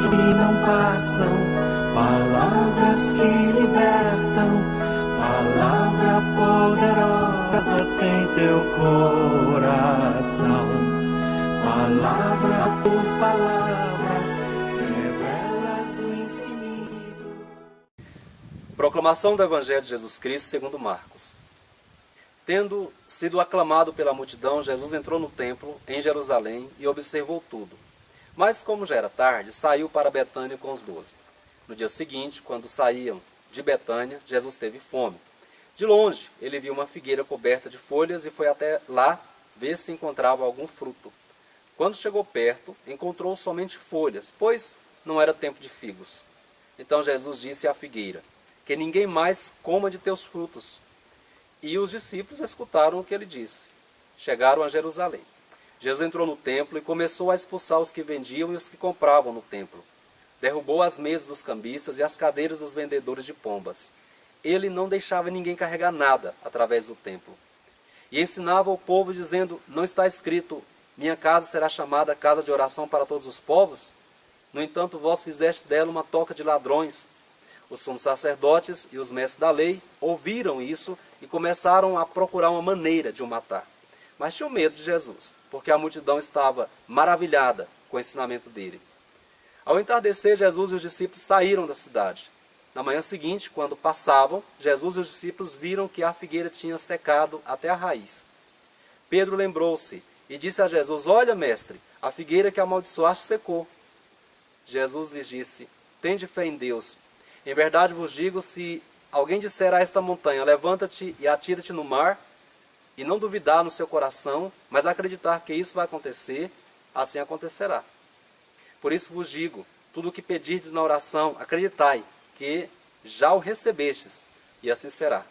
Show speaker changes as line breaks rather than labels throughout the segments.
que não passam, palavras que libertam, palavra poderosa tem teu coração. Palavra por palavra, revelas o infinito.
Proclamação do Evangelho de Jesus Cristo segundo Marcos. Tendo sido aclamado pela multidão, Jesus entrou no templo em Jerusalém e observou tudo. Mas como já era tarde, saiu para Betânia com os 12. No dia seguinte, quando saíam de Betânia, Jesus teve fome. De longe, ele viu uma figueira coberta de folhas e foi até lá ver se encontrava algum fruto. Quando chegou perto, encontrou somente folhas, pois não era tempo de figos. Então Jesus disse à figueira: que ninguém mais coma de teus frutos. E os discípulos escutaram o que ele disse. Chegaram a Jerusalém. Jesus entrou no templo e começou a expulsar os que vendiam e os que compravam no templo. Derrubou as mesas dos cambistas e as cadeiras dos vendedores de pombas. Ele não deixava ninguém carregar nada através do templo. E ensinava ao povo dizendo: não está escrito, minha casa será chamada casa de oração para todos os povos? No entanto, vós fizeste dela uma toca de ladrões. Os sumos sacerdotes e os mestres da lei ouviram isso e começaram a procurar uma maneira de o matar. Mas tinham medo de Jesus, porque a multidão estava maravilhada com o ensinamento dele. Ao entardecer, Jesus e os discípulos saíram da cidade. Na manhã seguinte, quando passavam, Jesus e os discípulos viram que a figueira tinha secado até a raiz. Pedro lembrou-se e disse a Jesus: olha, mestre, a figueira que amaldiçoaste secou. Jesus lhes disse: tende fé em Deus. Em verdade vos digo, se alguém disser a esta montanha: levanta-te e atira-te no mar, e não duvidar no seu coração, mas acreditar que isso vai acontecer, assim acontecerá. Por isso vos digo, tudo o que pedirdes na oração, acreditai que já o recebestes, e assim será.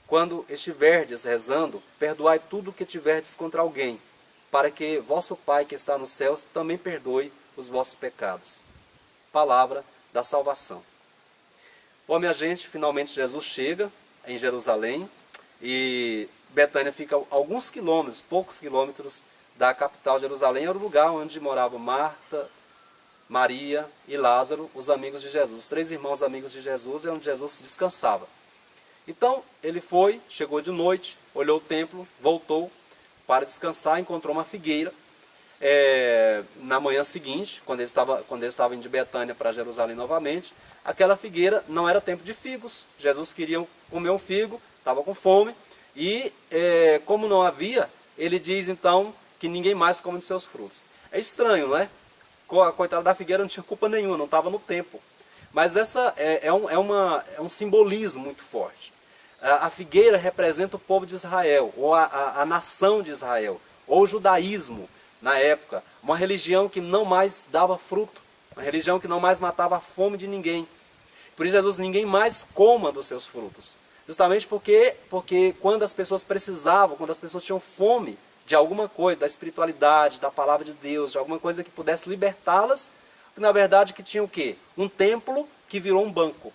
Quando estiverdes rezando, perdoai tudo o que tiverdes contra alguém, para que vosso Pai que está nos céus também perdoe os vossos pecados. Palavra da salvação. Bom, minha gente, finalmente Jesus chega em Jerusalém e Betânia fica a alguns quilômetros, poucos quilômetros da capital. Jerusalém era o lugar onde moravam Marta, Maria e Lázaro, os amigos de Jesus. Os 3 irmãos amigos de Jesus, é onde Jesus descansava. Então ele foi, chegou de noite, olhou o templo, voltou para descansar, encontrou uma figueira. Na manhã seguinte, quando ele estava indo de Betânia para Jerusalém novamente, aquela figueira não era tempo de figos. Jesus queria comer um figo, estava com fome, e como não havia, ele diz então que ninguém mais come de seus frutos. É estranho, não é? A coitada da figueira não tinha culpa nenhuma, não estava no tempo. Mas essa é um simbolismo muito forte. A figueira representa o povo de Israel, ou a nação de Israel, ou o judaísmo. Na época, uma religião que não mais dava fruto, uma religião que não mais matava a fome de ninguém. Por isso Jesus: ninguém mais coma dos seus frutos. Justamente porque quando as pessoas precisavam, quando as pessoas tinham fome de alguma coisa, da espiritualidade, da palavra de Deus, de alguma coisa que pudesse libertá-las, na verdade que tinha o quê? Um templo que virou um banco,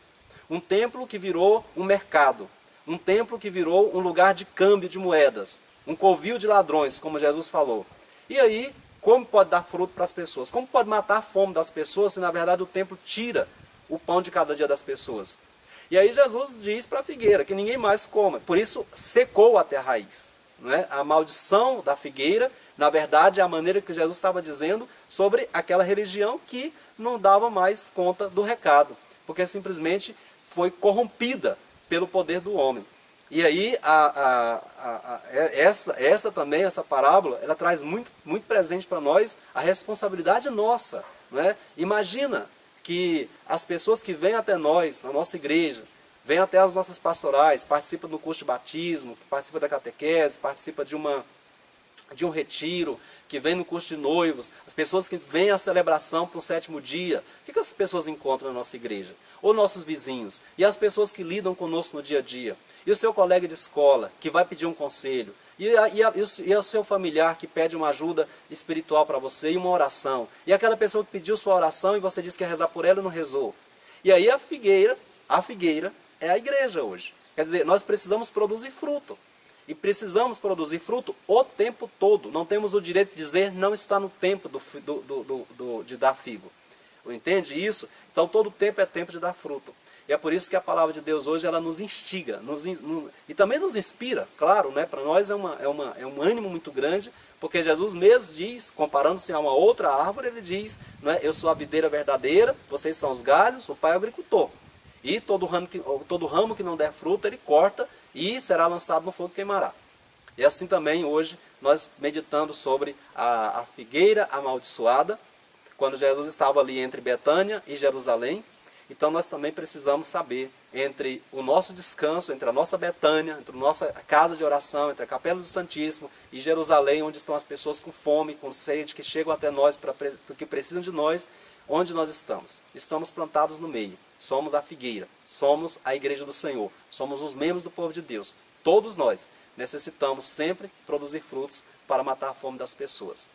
um templo que virou um mercado, um templo que virou um lugar de câmbio de moedas, um covil de ladrões, como Jesus falou. E aí, como pode dar fruto para as pessoas? Como pode matar a fome das pessoas se na verdade o templo tira o pão de cada dia das pessoas? E aí Jesus diz para a figueira que ninguém mais coma. Por isso secou até a raiz. Não é? A maldição da figueira, na verdade, é a maneira que Jesus estava dizendo sobre aquela religião que não dava mais conta do recado, porque simplesmente foi corrompida pelo poder do homem. E aí, essa parábola, ela traz muito presente para nós a responsabilidade nossa. Não é? Imagina que as pessoas que vêm até nós, na nossa igreja, vêm até as nossas pastorais, participam do curso de batismo, participam da catequese, participam de um retiro, que vem no curso de noivos, as pessoas que vêm à celebração para o 7º dia. O que as pessoas encontram na nossa igreja? Ou nossos vizinhos, e as pessoas que lidam conosco no dia a dia, e o seu colega de escola, que vai pedir um conselho, e o seu familiar que pede uma ajuda espiritual para você, e uma oração, e aquela pessoa que pediu sua oração, e você disse que ia rezar por ela e não rezou. E aí a figueira é a igreja hoje. Quer dizer, nós precisamos produzir fruto. E precisamos produzir fruto o tempo todo. Não temos o direito de dizer não está no tempo de dar figo. entende isso? Então todo tempo é tempo de dar fruto. E é por isso que a palavra de Deus hoje ela nos instiga, e também nos inspira, claro, né? Para nós é um ânimo muito grande, porque Jesus mesmo diz, comparando-se a uma outra árvore, ele diz, né, eu sou a videira verdadeira, vocês são os galhos, o Pai é o agricultor. E todo ramo que não der fruto, ele corta e será lançado no fogo que queimará. E assim também hoje, nós meditando sobre a figueira amaldiçoada, quando Jesus estava ali entre Betânia e Jerusalém. Então nós também precisamos saber, entre o nosso descanso, entre a nossa Betânia, entre a nossa casa de oração, entre a Capela do Santíssimo e Jerusalém, onde estão as pessoas com fome, com sede, que chegam até nós porque precisam de nós, onde nós estamos? Estamos plantados no meio, somos a figueira, somos a igreja do Senhor, somos os membros do povo de Deus. Todos nós necessitamos sempre produzir frutos para matar a fome das pessoas.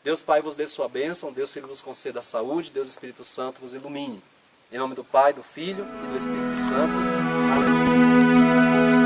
Deus Pai vos dê sua bênção, Deus Filho vos conceda a saúde, Deus Espírito Santo vos ilumine. Em nome do Pai, do Filho e do Espírito Santo. Amém.